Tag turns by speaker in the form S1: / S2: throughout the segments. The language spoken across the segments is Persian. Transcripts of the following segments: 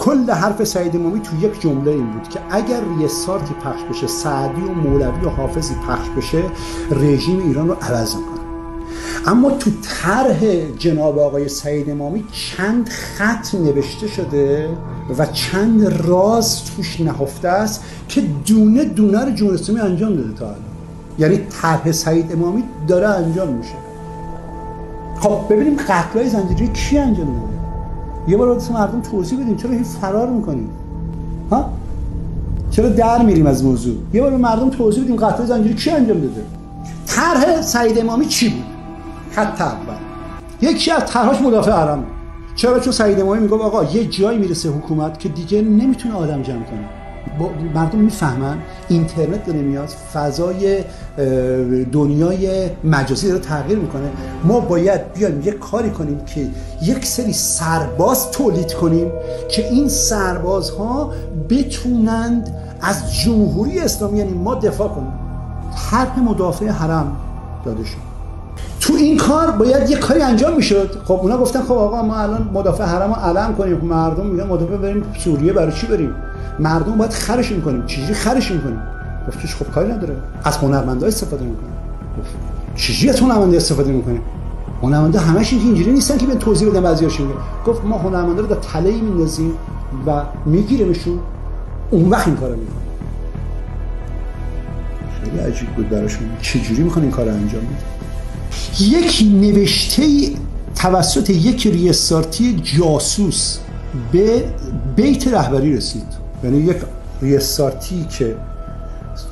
S1: کل حرف سعید امامی تو یک جمله این بود که اگر ریسارتی پخش بشه، سعدی و مولوی و حافظی پخش بشه، رژیم ایران رو عوض میکنه. اما تو طرح جناب آقای سعید امامی چند خط نوشته شده و چند راز توش نهفته است که دونه دونه رو جمهوری اسلامی انجام داده تا الان. یعنی طرح سعید امامی داره انجام میشه. خب ببینیم قتل‌های زنجیری کی انجام داده؟ یه بار واسه مردم توضیح بدیم. چرا هیچ فرار میکنیم؟ ها؟ چرا در میریم از موضوع؟ یه بار به مردم توضیح بدیم قتل‌های زنجیری کی انجام داده؟ طرح سعید امامی چی بود؟ خط اول یکی از طرحش مدافع حرم. چرا؟ چون سعید امامی میگه آقا یه جایی میرسه حکومت که دیگه نمیتونه آدم جمع کنه. مردم میفهمن اینترنت داره میاد، فضای دنیای مجازی داره تغییر میکنه. ما باید بیایم یک کاری کنیم که یک سری سرباز تولید کنیم که این سربازها بتونند از جمهوری اسلامی، یعنی ما، دفاع کنیم. طرح مدافع حرم داده شد. تو این کار باید یک کاری انجام میشد. خب اونا گفتن خب آقا ما الان مدافع حرم رو علم کنیم. خب مردم میگن مدافع بریم سوریه، برای چی بریم؟ مردم باید خرشون کنیم. چجوری خرشون کنیم؟ گفتش خب کاری نداره، از هنرمندا استفاده میکنه. چجوری از هنرمندا استفاده میکنه؟ هنرمندا همش اینجوری نیستن که به توضیح بدن بعضیاشون. گفت ما هنرمندا رو در تله‌ای میندازیم و میگیریمشون، اون وقت این کارو میکنه. خیلی عجیب بود براشون. چجوری میخوان این کارو انجام بدن؟ یک نوشته توسط یک ریسارتی جاسوس به بیت رهبری رسید. یعنی یک ریسارتی که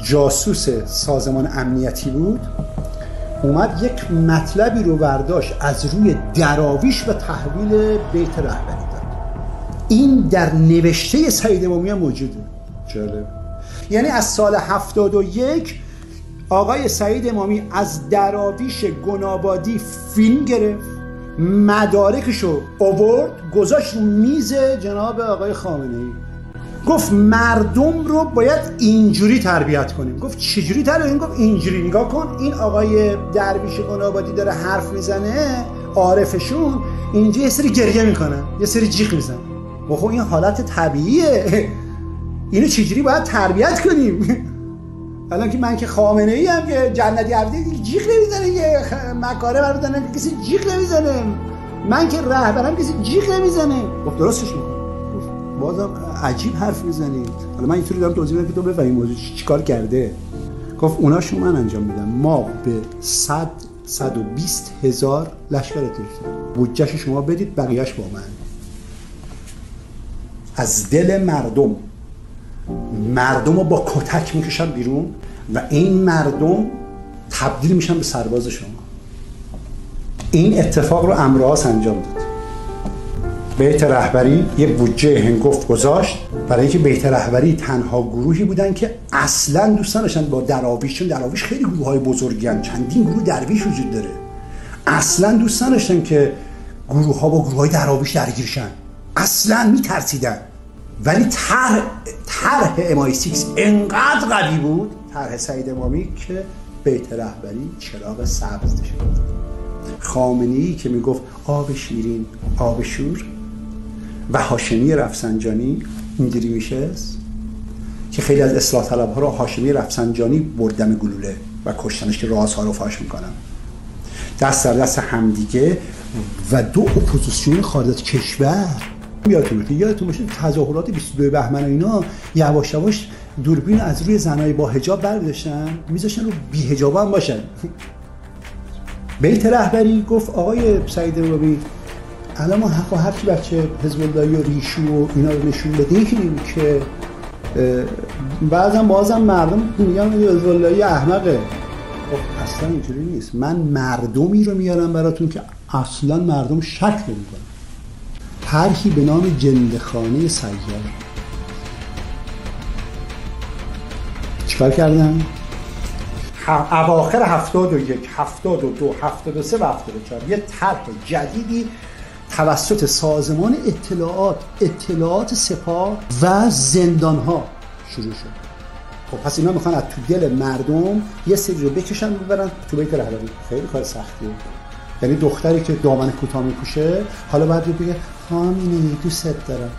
S1: جاسوس سازمان امنیتی بود اومد یک مطلبی رو برداشت از روی دراویش و تحویل بیت رهبری داد. این در نوشته سعید امامی هم موجوده. جالب. یعنی از سال 71 آقای سعید امامی از دراویش گنابادی فیلم گرفت، مدارکشو آورد گذاشت رو میز جناب آقای خامنه‌ای. گفت مردم رو باید اینجوری تربیت کنیم. گفت چجوری تربیت کنیم؟ گفت اینجوری نگاه کن، این آقای درویش گنابادی داره حرف میزنه، عارفشون اینجا یه سری گریه میکنه، یه سری جیغ میزنه. خب این حالت طبیعیه، اینو چجوری باید تربیت کنیم؟ الان که من که خامنه‌ای ام که جنتی عبدی جیغ نمیزنه، یه مکاره بردارن کسی جیغ نمیزنه، من که رهبرم کسی جیغ نمیزنه. گفت درستش میکنه. بازم عجیب حرف میزنید. حالا من اینطوری دارم توضیح میدم که تو بفهمی موضوع چیکار کرده. گفت اوناشو من انجام میدم. ما به 120 هزار لشکر ارتشی بودجه‌ش شما بدید، بقیه‌اش با من. از دل مردم رو با کتک میکشن بیرون و این مردم تبدیل میشن به سرباز شما. این اتفاق رو امراض انجام داد. بیت رهبری یه بودجه هنگفت گذاشت برای اینکه بیت رهبری تنها گروهی بودن که اصلا دوست نداشتن با دراویش، چون دراویش خیلی گروه‌های بزرگی هستند، چندین گروه درویش وجود داره، اصلا دوست نداشتن که گروه‌ها با گروه‌های دراویش درگیر شن، اصلا میترسیدن. ولی طرح MI6 انقدر قوی بود، طرح سعید امامی، که بیت رهبری چراغ سبز شد. خامنه‌ای که میگفت آب شیرین آب شور و هاشمی رفسنجانی اینجوری میشه که خیلی از اصلاح طلب‌ها رو هاشمی رفسنجانی بردم گلوله و کشتنش که رازها رو فاش میکنن، دست در دست همدیگه و دو اپوزیسیون خارج از کشور. یادتون باشه تظاهرات 22 بهمن و اینا یواش یواش دوربین از روی زنای با حجاب برداشتن میذاشتن رو بی حجاب هم باشن. بیت رهبری گفت آقای سعید امامی الان ما حق و هر کی بچه حزب اللهی و ریشو و اینا رو نشون بدیم که بازم مردم میگن حزب اللهی احمقه. خب اصلا اینجوری نیست. من مردمی رو میارم براتون که اصلا مردم شک نمی‌کنن. طرحی به نام جندخانه سیار. چیکار کردن؟ اواخر 71 72 73 و 74 یه طرح جدیدی توسط سازمان اطلاعات سپاه و زندان‌ها شروع شد. خب پس اینا میخوان از تو دل مردم یه سری رو بکشن ببرن تو بیت رهبری. خیلی کار سختیه. یعنی دختری که دامن کوتاه میپوشه حالا باید بگه خامنه‌ای دوست دارم،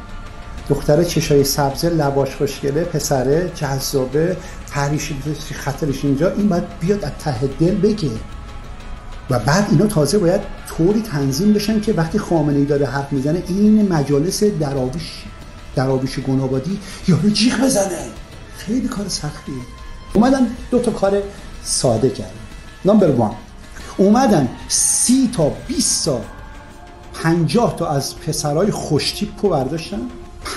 S1: دختره چشای سبز، لباش خوشگله، پسره جذابه، پریش خطرش اینجا، این باید بیاد از ته دل بگه. و بعد اینا تازه باید طوری تنظیم بشن که وقتی خامنه‌ای داره حرف میزنه این مجالس دراویش گنابادی یارو جیغ بزنه. خیلی کار سختیه. اومدن 2 تا کار ساده کردن. نمبر 1 اومدن 30 تا 20 تا 50 تا از پسرای خوشتیپو برداشتن،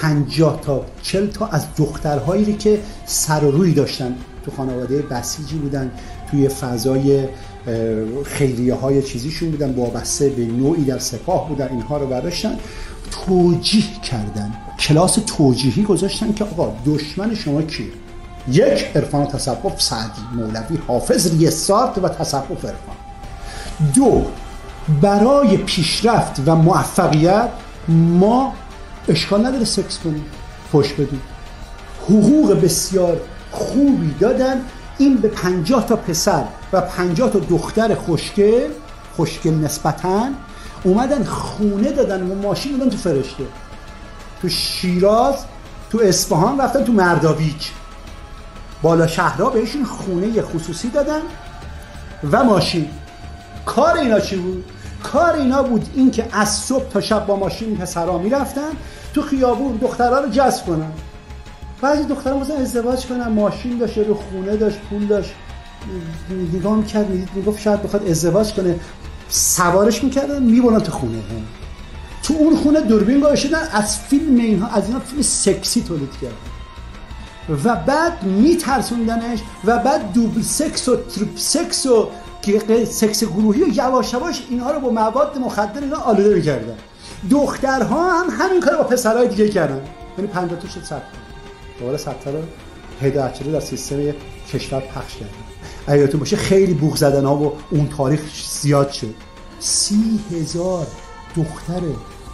S1: 50 تا 40 تا از دخترهایی که سر و روی داشتن، تو خانواده بسیجی بودن، توی فضای خیریه های چیزیشون بودن، وابسته به نوعی در سپاه بودن، اینها رو برداشتن توجیه کردن، کلاس توجیهی گذاشتن که آقا دشمن شما کیه؟ 1 عرفان و تصوف، سعدی، مولوی، حافظ، ریسارت و تصوف عرفان. 2 برای پیشرفت و موفقیت ما اشکال نداره سکس کنیم، فحش بدیم. حقوق بسیار خوبی دادن. این به 50 تا پسر و 50 تا دختر خوشگل نسبتاً اومدن خونه دادن و ماشین دادن تو فرشته، تو شیراز، تو اصفهان، رفتن تو مرداویج، بالا شهرها بهشون خونه خصوصی دادن و ماشین. کار اینا چی بود؟ کار اینا بود این که از صبح تا شب با ماشین پسرها میرفتن تو خیابون دخترها رو جذب کنن. بعضی دخترها مثلا ازدواج کنن، ماشین داشت، رو خونه داشت، پول داشت، نگاه میکرد میگفت شاید بخواد ازدواج کنه، سوارش میکردن میبرن تو خونه. تو اون خونه دوربین گذاشتن، از فیلم اینها، از اینا فیلم سکسی تولید کردن و بعد میترسوندنش و بعد دوبل سکس و تریپ سکس و سکس گروهی و یواش یواش اینها رو با مواد مخدر اینا آلوده میکردن. دخترها هم همین کارو با پسرهای دیگه کردن. یعنی 50 تا شد 100 تا. دوباره 100 تا رو هدایت شده در سیستم کشور پخش کردن. اگه یادتون باشه خیلی بوق زدن ها و اون تاریخ زیاد شد. 30,000 دختر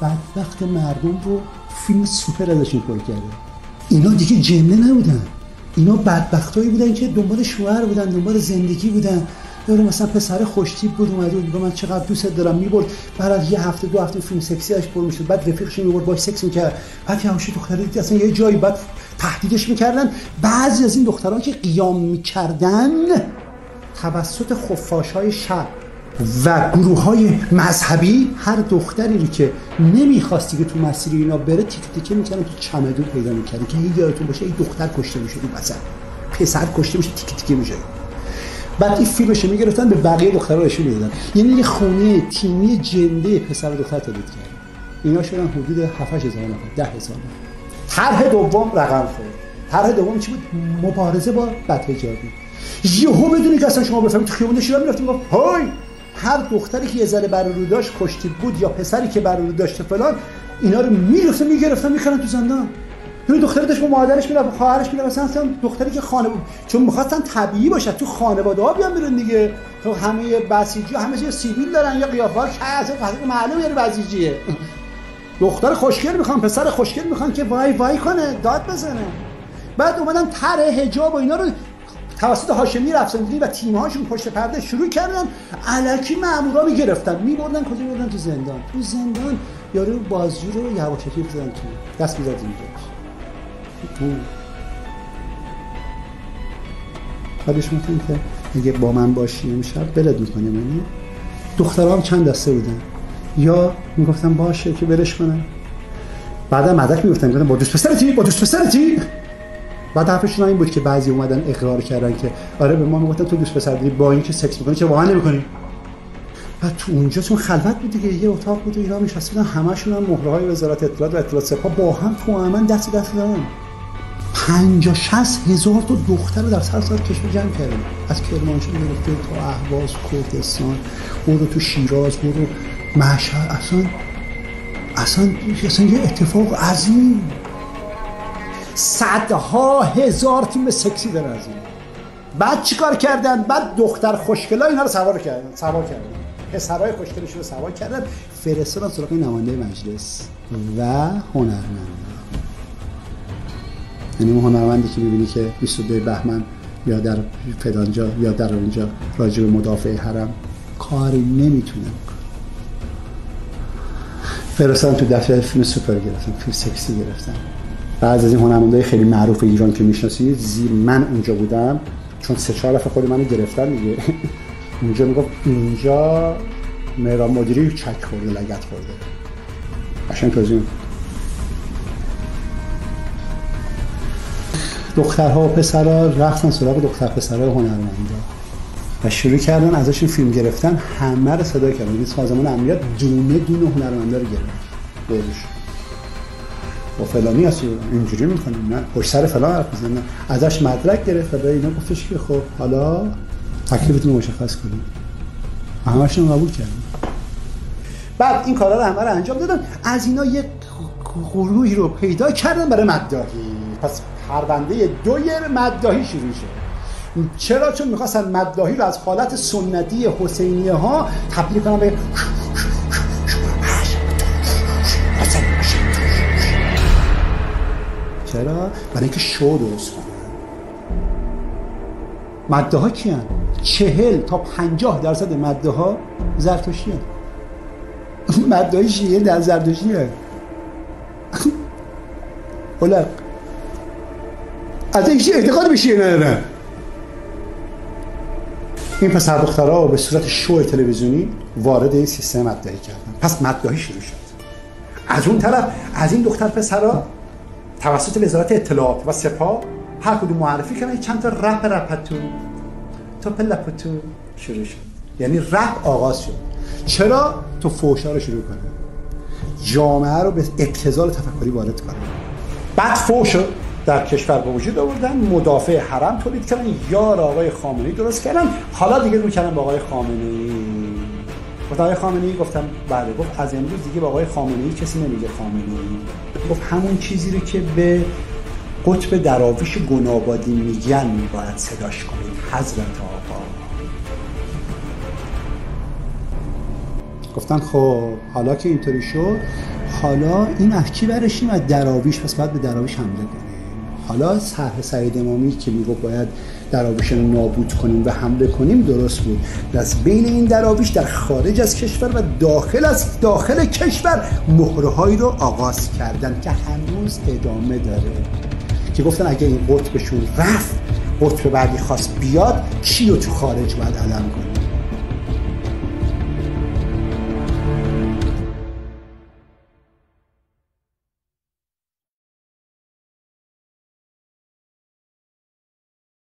S1: بدبخت مردم رو فیلم سوپر ازشون پر کرده. اینا دیگه جنه نبودن، اینا بدبختایی بودن که دنبال شوهر بودن، دنبال زندگی بودن. یارو مثلا پسر خوشتیپ بود اومده بود من چقدر دوست دارم میبرد، بعد یه هفته 2 هفته فیلم سکسی اش پر میشد، بعد رفیقش میبرد باهاش سکس میکرد، بعد یهوش دختره دید اصلا یه جایی بعد تهدیدش میکردن. بعضی از این دخترها که قیام میکردن توسط خفاش‌های شب و گروه‌های مذهبی هر دختری رو که نمیخواستی که تو مسیر اینا بره تیک تیکه میکردن، تو چمدون پیدا میکردن که یادتون باشه این دختر کشته میشه، این مثلا پسر کشته میشه، تیک تیکه میشه. بعد این فیلمش میگرفتن به بقیه دخترها نشون میدادن. یعنی یه خونه تیمی جنده پسر و دختر تولید کرد. اینا شدن حدود 7-8 هزار نفر، 10 هزار نفر. طرح دوم رقم خورد. طرح دوم چی بود؟ مبارزه با بدحجابی. یهو بدونی که اصلا شما بفهمید تو خیابون داشتید میرفتید گفت های هر دختری که یه ذره برارو داشت کشتی بود یا پسری که برارو داشته فلان، اینا رو میگرفتن میخرن تو زندان. یه دختری داشت با مادرش میره، با خواهرش میره، مثلا دختری که خانواده چون می‌خواستن طبیعی باشه تو خانواده‌ها بیان میرن دیگه، تو همه بسیجی همه چیز سیبیل دارن یا قیافه‌ها اصلا معلومه یه بسیجیه. دختر خوشگل میخوان، پسر خوشگل میخوان که وای وای کنه، داد بزنه. بعد اومدن طرح حجاب و اینا رو توسط هاشمی رفسنجانی و تیم‌هاشون پشت پرده شروع کردن، الکی مامورا میگرفتن میبردن کجا میبردن؟ تو زندان. تو زندان یارو بازجو رو یواشکی بزنن تو دست می‌زد اینجا تو خودش میتونی که اگه با من باشی امشب بلد میکنیم. یعنی دخترها هم چند دسته بودن، یا میگفتن باشه که برش کنن، بعدا مدرک میگفتن با دوست پسرتی. بعد حرفشون این بود که بعضی اومدن اقرار کردن که آره به ما میگفتن تو دوست پسر داری با این که سکس میکنی چه واقعا نمیکنی. بعد تو اونجا چون خلوت بود دیگه، یه اتاق بود و اینا نشسته بودن، همشون هم مهرهای وزارت اطلاعات و اطلاعات سپاه با هم تو امن دست دادن. 50-60 هزار تا دختر رو در سراسر کشور جمع کردن، از کرمانشاه گرفته تا اهواز، کردستان، برو تو شیراز، برو مشهد. اصلا یه اتفاق عظیم. صدها هزار تیم سکسی داره از این. بعد چیکار کردن؟ بعد دختر خوشگلا اینا رو سوار کردن. پسرای خوشگلشون رو سوار کردن، فرستادن سراغ نماینده مجلس و هنرمند. یعنی اون هنرمندی که می‌بینی که 22 بهمن یا در فلانجا یا در اونجا راجع به مدافع حرم کاری نمیتونه، فرستادن تو دفتر فیلم سوپر گرفتن، فیلم سکسی گرفتن. بعضی از این هنرمندای خیلی معروف ایران که میشناسید زیر من اونجا بودم، چون 3-4 دفعه خود منو گرفتن دیگه. اونجا میگفت اینجا مهران مدیری چک خورده، لگد خورده. قشنگ توضیح میدم. دخترها و پسرها رفتن سراغ دختر پسرهای هنرمندا و شروع کردن ازشون فیلم گرفتن. همه رو صدا کردن. این سازمان امنیت دونه دونه هنرمندا رو گرفت. بولش با فلانی هستی اینجوری میکنیم، نه پشت سر فلان حرف میزنن. ازش مدرک گرفت و به اینا گفتش که خب حالا تکلیفتون رو مشخص کنید. همه‌شون قبول کردن. بعد این کارا رو همه رو انجام دادن. از اینا یک گروهی رو پیدا کردن برای مداحی. پس پرونده 2 مداحی شروع شد. چرا؟ چون می‌خواستن مداحی رو از حالت سنتی حسینیه ها تبدیل کنن به چرا؟ برای اینکه شو درست کنن. مداحا کیان؟ 40 تا 50% مداحا زرتشتی هستند. مداحی شیعه در زرتشتی هست. اولا از این شیعه اعتقاد به شیعه ندارن. این پسر دخترها به صورت شو تلویزیونی وارد این سیستم مداحی کردن. پس مداحی شروع شد. از اون طرف از این دختر پسرها توسط وزارت اطلاعات و سپاه هر کدوم معرفی کردن چند تا رپتو توپ لپتو شروع شد. یعنی رپ آغاز شد. چرا؟ تو فحشا رو شروع کنه، جامعه رو به ابتذال تفکری وارد کنه. بعد فحش در کشور به وجود آوردن، مدافع حرم تولید کردن، یار آقای خامنه‌ای درست کردن. حالا دیگه رو کردن با آقای خامنه‌ای. آقای خامنه‌ای گفتم بله، گفت از امروز دیگه با آقای خامنه‌ای کسی نمیگه خامنه‌ای. گفت همون چیزی رو که به قطب دراویش گنابادی میگن باید صداش کنید، حضرت آقا. گفتن خب حالا که اینطوری شد، حالا این از کی برشیم؟ از دراویش، پس باید به دراویش حمله کنیم. حالا طرح سعید امامی که میگه باید دراویش رو نابود کنیم و حمله کنیم درست بود. از بین این دراویش در خارج از کشور و داخل کشور مهرهایی رو آغاز کردن که هنوز ادامه داره، که گفتن اگه این قطبشون رفت، قطب بعدی خواست بیاد، چی رو تو خارج باید علم کنیم.